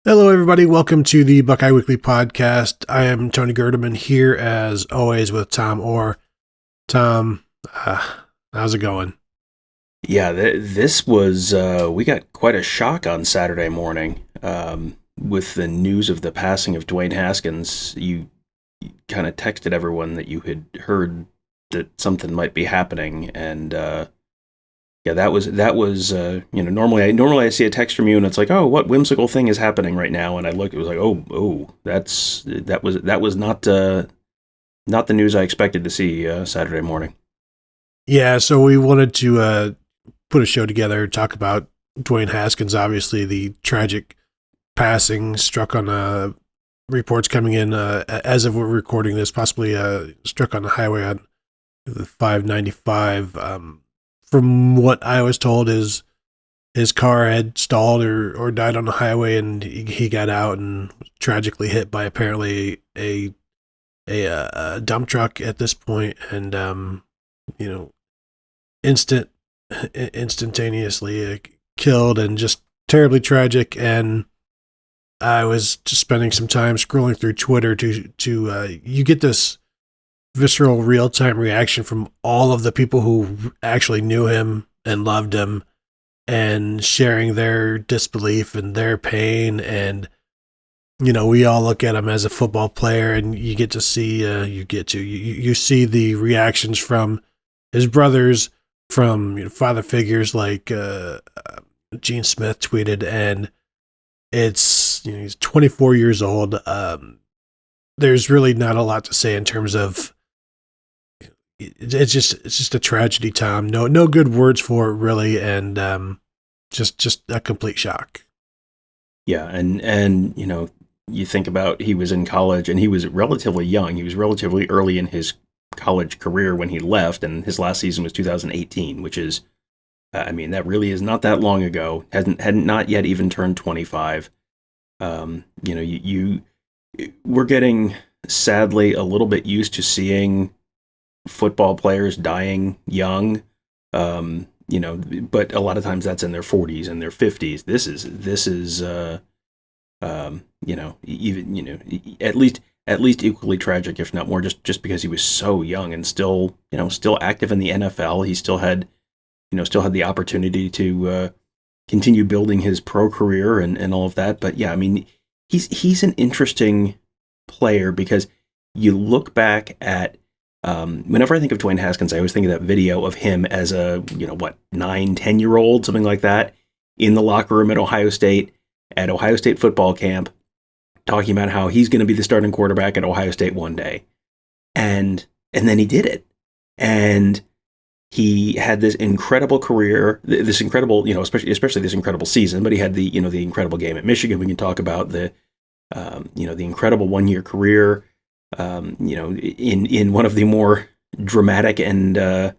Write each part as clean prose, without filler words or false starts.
Hello, everybody. Welcome to the Buckeye Weekly Podcast. I am Tony Gerdeman here, as always, with Tom Orr. Tom, how's it going? Yeah, this was, we got quite a shock on Saturday morning with the news of the passing of Dwayne Haskins. You kind of texted everyone that you had heard that something might be happening, and yeah, normally I see a text from you and it's like, oh, what whimsical thing is happening right now? And I looked, it was like, that was not the news I expected to see Saturday morning. Yeah, so we wanted to put a show together, talk about Dwayne Haskins, obviously the tragic passing struck on reports coming in as of we're recording this, possibly struck on the highway on the 595. From what I was told, his car had stalled or died on the highway, and he got out and was tragically hit by apparently a dump truck at this point, and you know, instantaneously killed, and just terribly tragic. And I was just spending some time scrolling through Twitter to you get this visceral real time reaction from all of the people who actually knew him and loved him, and sharing their disbelief and their pain. And we all look at him as a football player, and you get to see you see the reactions from his brothers, from father figures like Gene Smith tweeted, and it's he's 24 years old. There's really not a lot to say in terms of it's just a tragedy, Tom. No good words for it, really, and just a complete shock. Yeah, and you think about, he was in college and he was relatively young. He was relatively early in his college career when he left, and his last season was 2018, which is, that really is not that long ago. Hadn't not yet even turned 25. We're getting, sadly, a little bit used to seeing football players dying young. But a lot of times that's in their 40s and their 50s. This is at least equally tragic, if not more, just because he was so young and still active in the NFL. He still had the opportunity to continue building his pro career and all of that. But yeah, he's an interesting player, because you look back at, whenever I think of Dwayne Haskins, I always think of that video of him as a 9-10-year-old, something like that, in the locker room at Ohio State football camp, talking about how he's going to be the starting quarterback at Ohio State one day. And then he did it. And he had this incredible career, this incredible, especially this incredible season, but he had the incredible game at Michigan. We can talk about the incredible 1-year career, in one of the more dramatic and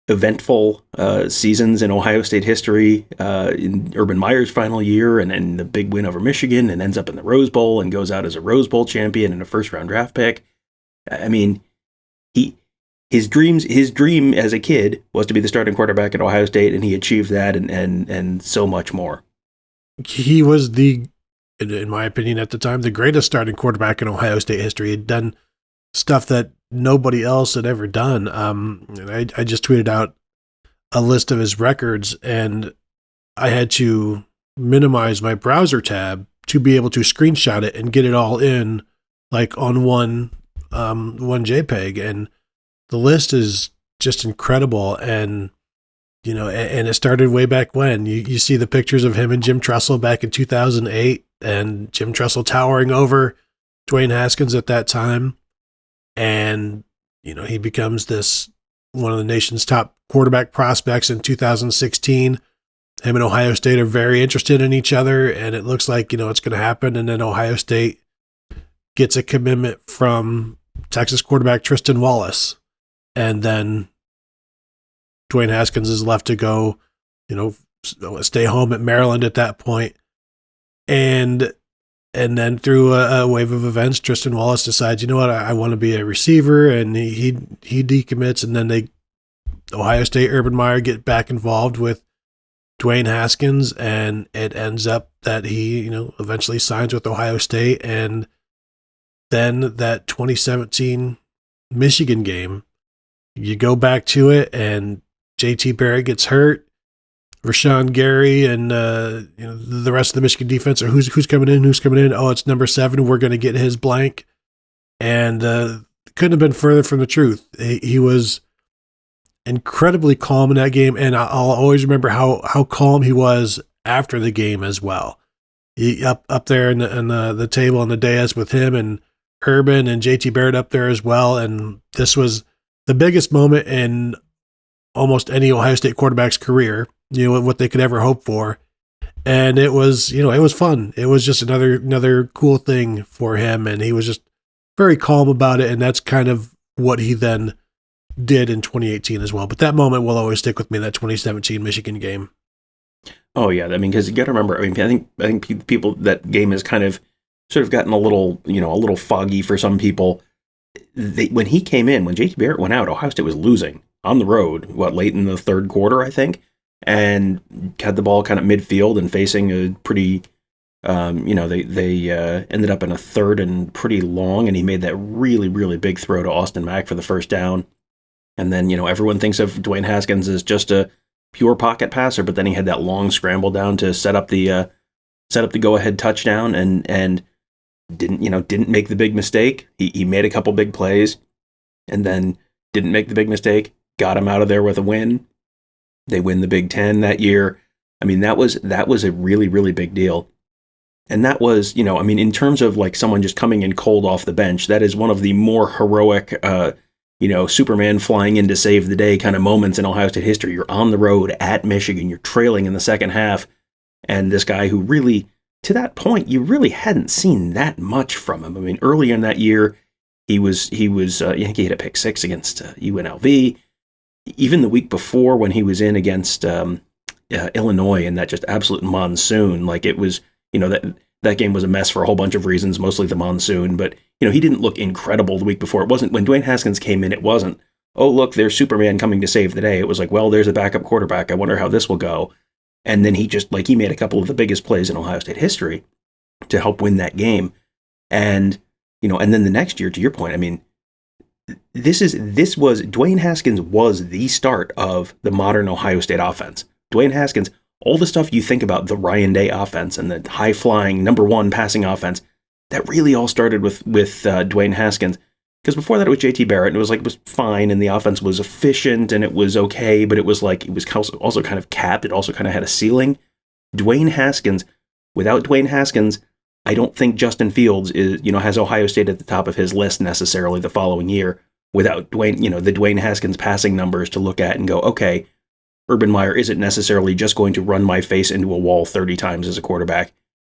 eventful seasons in Ohio State history, in Urban Meyer's final year, and the big win over Michigan, and ends up in the Rose Bowl and goes out as a Rose Bowl champion and a first-round draft pick. His dream as a kid was to be the starting quarterback at Ohio State, and he achieved that, and so much more. He was in my opinion at the time, the greatest starting quarterback in Ohio State history. He'd done stuff that nobody else had ever done. And I just tweeted out a list of his records, and I had to minimize my browser tab to be able to screenshot it and get it all in, like on one JPEG. And the list is just incredible. And and it started way back when. You see the pictures of him and Jim Tressel back in 2008, and Jim Tressel towering over Dwayne Haskins at that time. And, he becomes one of the nation's top quarterback prospects in 2016. Him and Ohio State are very interested in each other, and it looks like, it's going to happen. And then Ohio State gets a commitment from Texas quarterback Tristan Wallace. And then Dwayne Haskins is left to go, stay home at Maryland at that point. And then through a wave of events, Tristan Wallace decides, I want to be a receiver, and he decommits, and then Ohio State, Urban Meyer get back involved with Dwayne Haskins, and it ends up that he, eventually signs with Ohio State. And then that 2017 Michigan game, you go back to it, and JT Barrett gets hurt. Rashawn Gary and the rest of the Michigan defense are who's coming in. Oh, it's number 7. We're going to get his blank. And couldn't have been further from the truth. He was incredibly calm in that game, and I'll always remember how calm he was after the game as well. He up there in the table on the dais with him and Urban and JT Barrett up there as well, and this was the biggest moment in almost any Ohio State quarterback's career, what they could ever hope for. And it was, it was fun. It was just another cool thing for him, and he was just very calm about it, and that's kind of what he then did in 2018 as well. But that moment will always stick with me, that 2017 Michigan game. Oh yeah, I mean, because you got to remember, I think people, that game has kind of sort of gotten a little foggy for some people. When he came in, when JT Barrett went out, Ohio State was losing on the road, late in the third quarter, I think, and had the ball kind of midfield and facing a pretty, they ended up in a third and pretty long, and he made that really, really big throw to Austin Mack for the first down. And then, everyone thinks of Dwayne Haskins as just a pure pocket passer, but then he had that long scramble down to set up the go-ahead touchdown, and didn't make the big mistake. He made a couple big plays, and then didn't make the big mistake. Got him out of there with a win. They win the Big Ten that year. I mean, that was a really, really big deal. And that was, in terms of like someone just coming in cold off the bench, that is one of the more heroic, Superman flying in to save the day kind of moments in Ohio State history. You're on the road at Michigan, you're trailing in the second half, and this guy who really, to that point, you really hadn't seen that much from him. I mean, earlier in that year, he had a pick 6 against UNLV. Even the week before, when he was in against Illinois in that just absolute monsoon, like it was, that game was a mess for a whole bunch of reasons, mostly the monsoon, but he didn't look incredible the week before. It wasn't, when Dwayne Haskins came in, it wasn't, oh, look, there's Superman coming to save the day. It was like, well, there's a backup quarterback. I wonder how this will go. And then he made a couple of the biggest plays in Ohio State history to help win that game. And, and then the next year, to your point, I mean, Dwayne Haskins was the start of the modern Ohio State offense. Dwayne Haskins, all the stuff you think about the Ryan Day offense and the high-flying number 1 passing offense, that really all started with Dwayne Haskins. Because before that, it was JT Barrett, and it was fine, and the offense was efficient, and it was okay, but it was also kind of capped. It also kind of had a ceiling. Dwayne Haskins, without Dwayne Haskins, I don't think Justin Fields has Ohio State at the top of his list necessarily the following year. Without Dwayne, the Dwayne Haskins passing numbers to look at and go, okay, Urban Meyer isn't necessarily just going to run my face into a wall 30 times as a quarterback.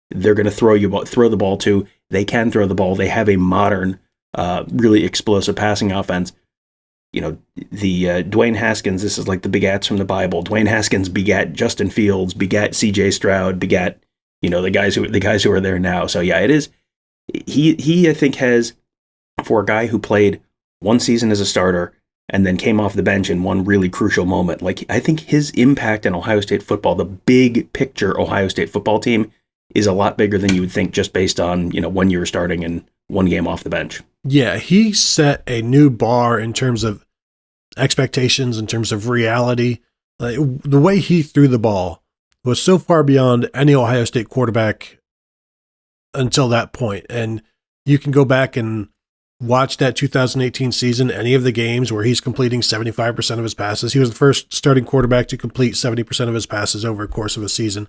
They're going to throw the ball too. They can throw the ball. They have a modern, really explosive passing offense. The Dwayne Haskins, this is like the begats from the Bible. Dwayne Haskins begat Justin Fields, begat C.J. Stroud, begat the guys who are there now. So yeah, it is. He I think has, for a guy who played one season as a starter and then came off the bench in one really crucial moment, like I think his impact in Ohio State football, the big picture Ohio State football team, is a lot bigger than you would think just based on 1 year starting and one game off the bench. Yeah, he set a new bar in terms of expectations, in terms of reality. Like, the way he threw the ball was so far beyond any Ohio State quarterback until that point. And you can go back and watch that 2018 season, any of the games where he's completing 75% of his passes. He was the first starting quarterback to complete 70% of his passes over the course of a season.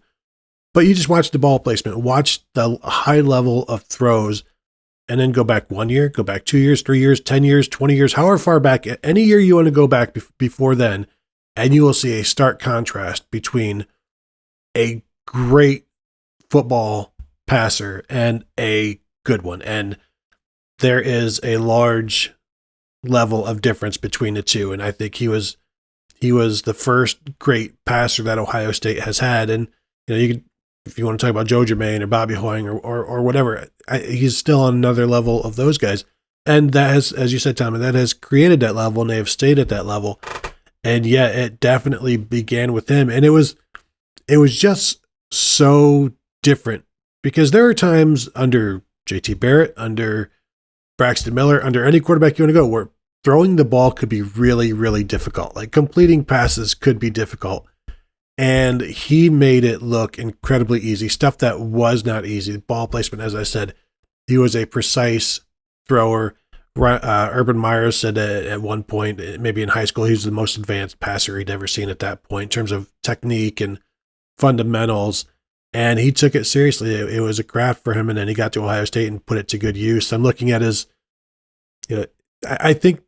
But you just watch the ball placement, watch the high level of throws, and then go back 1 year, go back 2 years, 3 years, 10 years, 20 years, however far back, any year you want to go back before then, and you will see a stark contrast between a great football passer and a good one. And there is a large level of difference between the two. And I think he was the first great passer that Ohio State has had. And, you could, if you want to talk about Joe Germain or Bobby Hoying or whatever, he's still on another level of those guys. And that has, as you said, Tommy, that has created that level, and they have stayed at that level. And yeah, it definitely began with him. And it was it was just so different because there are times under JT Barrett, under Braxton Miller, under any quarterback you want to go, where throwing the ball could be really, really difficult. Like completing passes could be difficult. And he made it look incredibly easy, stuff that was not easy. Ball placement, as I said, he was a precise thrower. Urban Meyer said at one point, maybe in high school, he was the most advanced passer he'd ever seen at that point in terms of technique and fundamentals. And he took it seriously. It was a craft for him. And then he got to Ohio State and put it to good use. I'm looking at his, I think,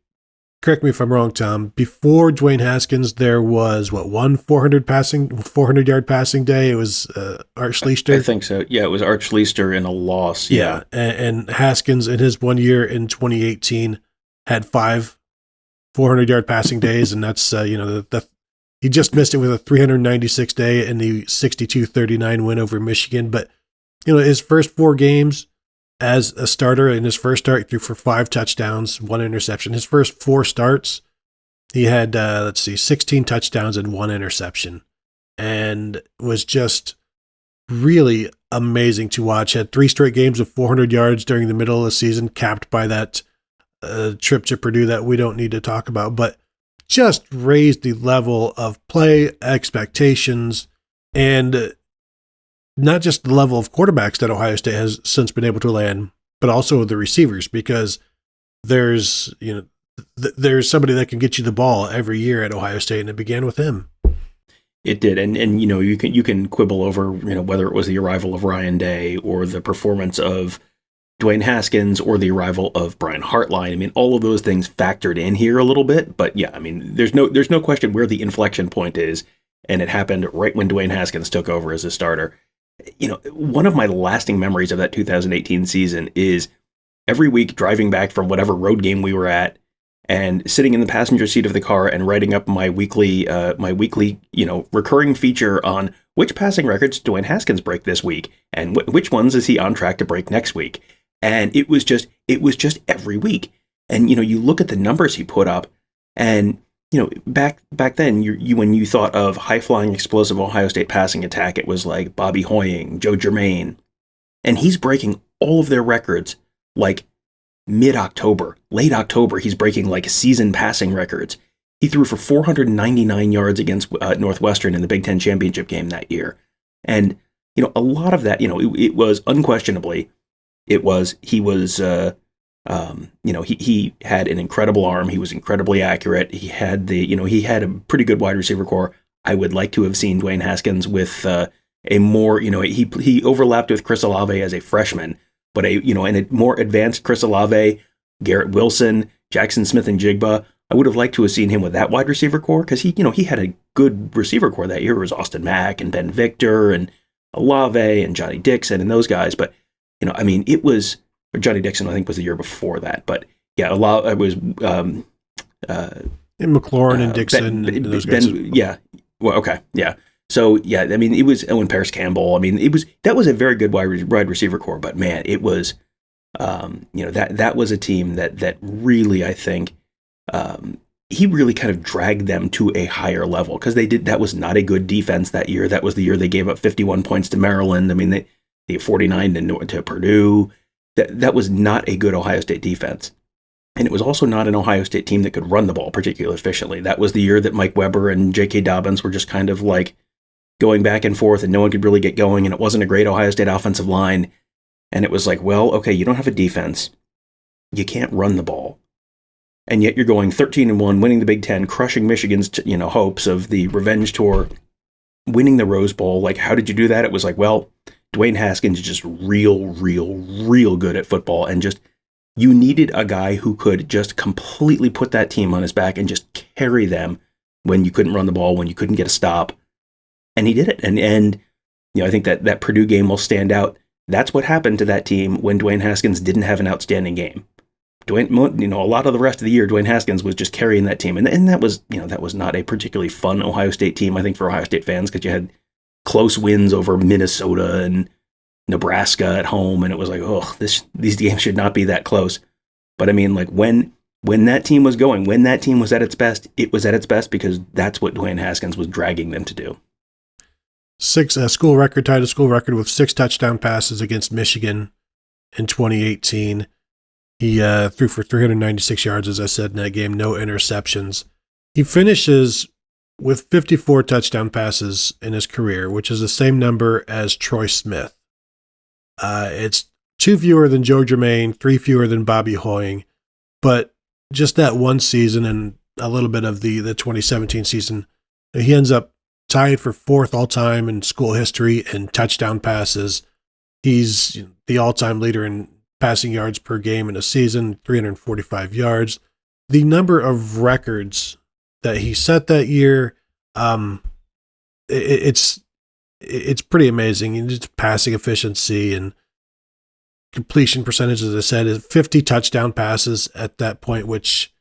correct me if I'm wrong, Tom, before Dwayne Haskins, there was one 400-yard passing day. It was Art Schlichter. I think so. Yeah, it was Art Schlichter in a loss. Yeah. And Haskins in his 1 year in 2018 had 5 400-yard passing days. And that's, he just missed it with a 396 day and the 62-39 win over Michigan. But, his first 4 games as a starter, in his first start, he threw for 5 touchdowns, 1 interception. His first 4 starts, he had, 16 touchdowns and 1 interception. And was just really amazing to watch. Had 3 straight games of 400 yards during the middle of the season, capped by that trip to Purdue that we don't need to talk about. But just raised the level of play, expectations, and not just the level of quarterbacks that Ohio State has since been able to land, but also the receivers, because there's somebody that can get you the ball every year at Ohio State, and it began with him. It did, and you can quibble over whether it was the arrival of Ryan Day or the performance of Dwayne Haskins or the arrival of Brian Hartline. I mean, all of those things factored in here a little bit, but yeah, I mean, there's no question where the inflection point is, and it happened right when Dwayne Haskins took over as a starter. One of my lasting memories of that 2018 season is every week driving back from whatever road game we were at and sitting in the passenger seat of the car and writing up my weekly, recurring feature on which passing records Dwayne Haskins break this week and which ones is he on track to break next week. And it was just every week. And, you look at the numbers he put up and, back then, when you thought of high-flying, explosive Ohio State passing attack, it was like Bobby Hoying, Joe Germain. And he's breaking all of their records like mid-October, late October. He's breaking like season passing records. He threw for 499 yards against Northwestern in the Big Ten championship game that year. And, a lot of that, it was unquestionably, he had an incredible arm. He was incredibly accurate. He had he had a pretty good wide receiver core. I would like to have seen Dwayne Haskins with a more, he overlapped with Chris Olave as a freshman, but and a more advanced Chris Olave, Garrett Wilson, Jackson Smith and Jigba. I would have liked to have seen him with that wide receiver core because he had a good receiver core that year. It was Austin Mack and Ben Victor and Olave and Johnny Dixon and those guys. But, it was, or Johnny Dixon, I think, was the year before that. But yeah, it was and McLaurin and Dixon and those guys. Yeah. Well, okay. Yeah. So yeah, it was Owen Paris Campbell. That was a very good wide receiver core. But man, it was, that was a team that really, I think, he really kind of dragged them to a higher level because that was not a good defense that year. That was the year they gave up 51 points to Maryland. They gave 49 to Purdue. That was not a good Ohio State defense. And it was also not an Ohio State team that could run the ball particularly efficiently. That was the year that Mike Weber and J.K. Dobbins were just kind of like going back and forth and no one could really get going. And it wasn't a great Ohio State offensive line. And it was like, well, okay, you don't have a defense. You can't run the ball. And yet you're going 13-1, winning the Big Ten, crushing Michigan's hopes of the revenge tour, winning the Rose Bowl. Like, how did you do that? It was like, well, Dwayne Haskins is just real good at football. And just, you needed a guy who could just completely put that team on his back and just carry them when you couldn't run the ball, when you couldn't get a stop. And he did it. And I think that Purdue game will stand out. That's what happened to that team when Dwayne Haskins didn't have an outstanding game. A lot of the rest of the year, Dwayne Haskins was just carrying that team. And that was not a particularly fun Ohio State team, I think, for Ohio State fans, because you had close wins over Minnesota and Nebraska at home. And it was like, these games should not be that close. But when that team was going, when that team was at its best, it was at its best because that's what Dwayne Haskins was dragging them to do. school record, tied a school record with 6 touchdown passes against Michigan in 2018. He threw for 396 yards, as I said, in that game, no interceptions. He finishes with 54 touchdown passes in his career, which is the same number as Troy Smith. It's 2 fewer than Joe Germain, 3 fewer than Bobby Hoying, but just that one season and a little bit of the 2017 season, he ends up tied for 4th all-time in school history in touchdown passes. He's the all-time leader in passing yards per game in a season, 345 yards. The number of records that he set that year, it's pretty amazing. Just passing efficiency and completion percentage, as I said, is 50 touchdown passes at that point, which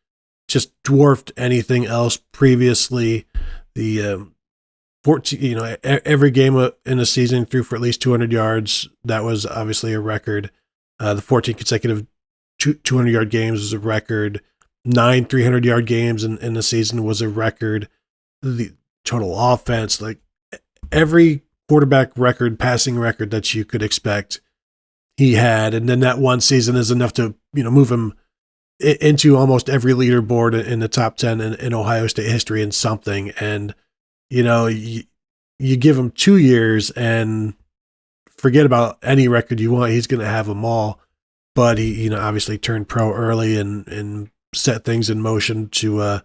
just dwarfed anything else previously. The 14, every game in a season threw for at least 200 yards. That was obviously a record. The 14 consecutive 200-yard games was a record. 9 300-yard games in the season was a record. The total offense, like every quarterback record, passing record that you could expect, he had. And then that one season is enough to move him into almost every leaderboard in the top 10 in Ohio State history in something. And you give him 2 years and forget about any record you want. He's going to have them all. But he, obviously turned pro early and set things in motion to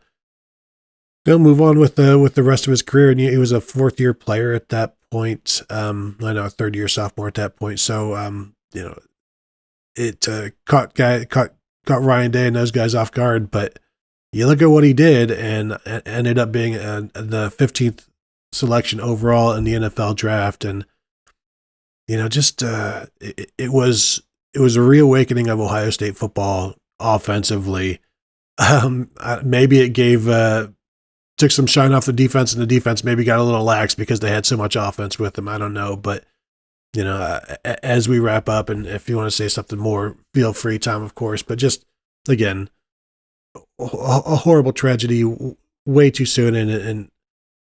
move on with the rest of his career. And he was a 4th-year player at that point. I know, a 3rd-year sophomore at that point. So it caught Ryan Day and those guys off guard. But you look at what he did, and ended up being the 15th selection overall in the NFL draft, and it was a reawakening of Ohio State football offensively. Maybe it took some shine off the defense, and the defense maybe got a little lax because they had so much offense with them. I don't know, but as we wrap up, and if you want to say something more, feel free, Tom, of course. But just again, a horrible tragedy, way too soon,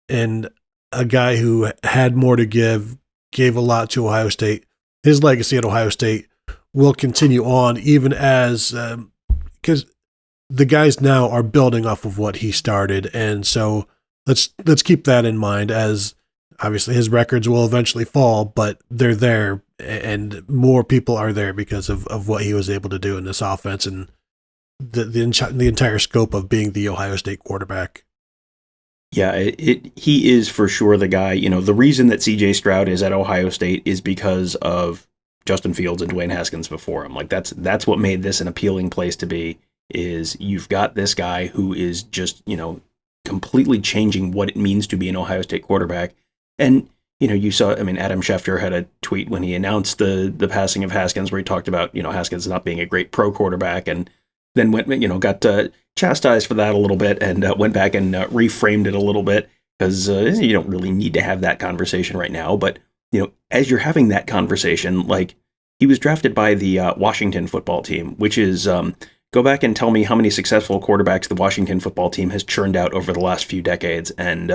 and a guy who had more to give, gave a lot to Ohio State. His legacy at Ohio State will continue on, even as because the guys now are building off of what he started, and so let's keep that in mind. As obviously his records will eventually fall, but they're there, and more people are there because of what he was able to do in this offense and the entire scope of being the Ohio State quarterback. Yeah, he is for sure the guy. The reason that C.J. Stroud is at Ohio State is because of Justin Fields and Dwayne Haskins before him. Like that's what made this an appealing place to be. Is you've got this guy who is just completely changing what it means to be an Ohio State quarterback. And you saw, Adam Schefter had a tweet when he announced the passing of Haskins, where he talked about Haskins not being a great pro quarterback, and then got chastised for that a little bit, and went back and reframed it a little bit, because you don't really need to have that conversation right now. But as you're having that conversation, like, he was drafted by the Washington football team, which is go back and tell me how many successful quarterbacks the Washington football team has churned out over the last few decades. And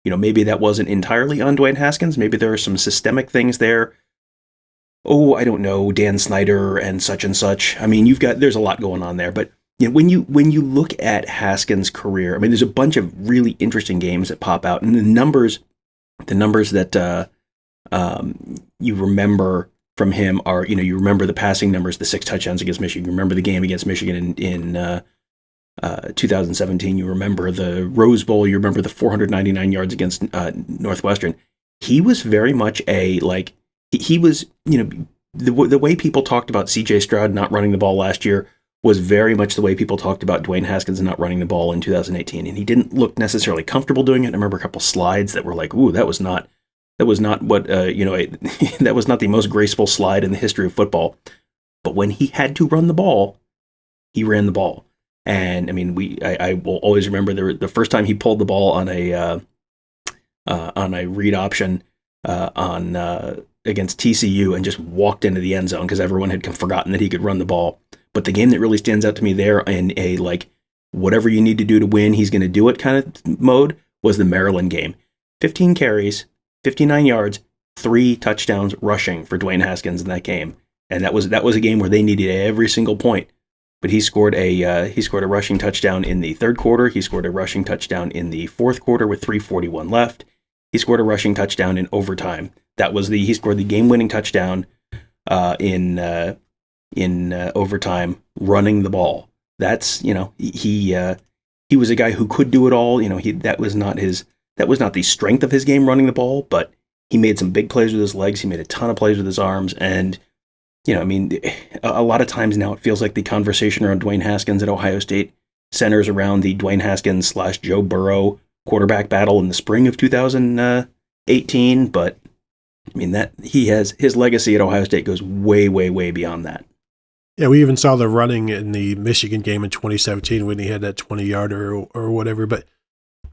maybe that wasn't entirely on Dwayne Haskins. Maybe there are some systemic things there. Oh, I don't know, Dan Snyder and such. There's a lot going on there. But when you look at Haskins' career, there's a bunch of really interesting games that pop out, and the numbers that you remember from him are, you remember the passing numbers, the 6 touchdowns against Michigan. You remember the game against Michigan in 2017. You remember the Rose Bowl. You remember the 499 yards against Northwestern. He was very much he was, the way people talked about C.J. Stroud not running the ball last year was very much the way people talked about Dwayne Haskins not running the ball in 2018. And he didn't look necessarily comfortable doing it. I remember a couple slides that were like, ooh, that was not what, that was not the most graceful slide in the history of football. But when he had to run the ball, he ran the ball. And I will always remember the first time he pulled the ball on a read option against TCU and just walked into the end zone because everyone had forgotten that he could run the ball. But the game that really stands out to me there in a whatever you need to do to win, he's going to do it kind of mode was the Maryland game. 15 carries, 59 yards, 3 touchdowns rushing for Dwayne Haskins in that game. And that was a game where they needed every single point. But he scored a rushing touchdown in the third quarter. He scored a rushing touchdown in the fourth quarter with 3:41 left. He scored a rushing touchdown in overtime. He scored the game-winning touchdown in overtime, running the ball. That's, he was a guy who could do it all. That was not the strength of his game, running the ball, but he made some big plays with his legs. He made a ton of plays with his arms, and a lot of times now it feels like the conversation around Dwayne Haskins at Ohio State centers around the Dwayne Haskins / Joe Burrow quarterback battle in the spring of 2018. But that his legacy at Ohio State goes way, way, way beyond that. Yeah, we even saw the running in the Michigan game in 2017 when he had that 20-yarder or whatever. But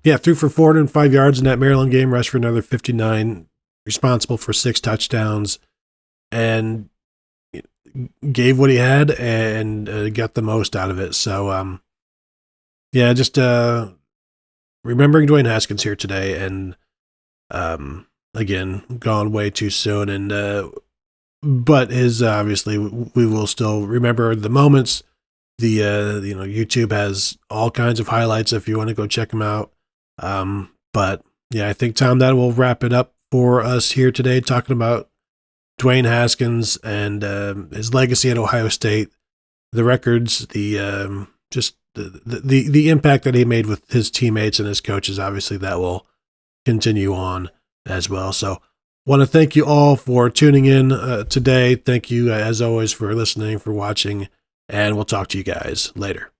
yeah, threw for 405 yards in that Maryland game, rushed for another 59, responsible for 6 touchdowns, and gave what he had and got the most out of it. So, just remembering Dwayne Haskins here today, and again, gone way too soon. And but his obviously we will still remember the moments. The YouTube has all kinds of highlights if you want to go check them out. But yeah, I think, Tom, that will wrap it up for us here today, talking about Dwayne Haskins and his legacy at Ohio State, the records, the impact that he made with his teammates and his coaches. Obviously, that will continue on as well. So, want to thank you all for tuning in today. Thank you, as always, for listening, for watching, and we'll talk to you guys later.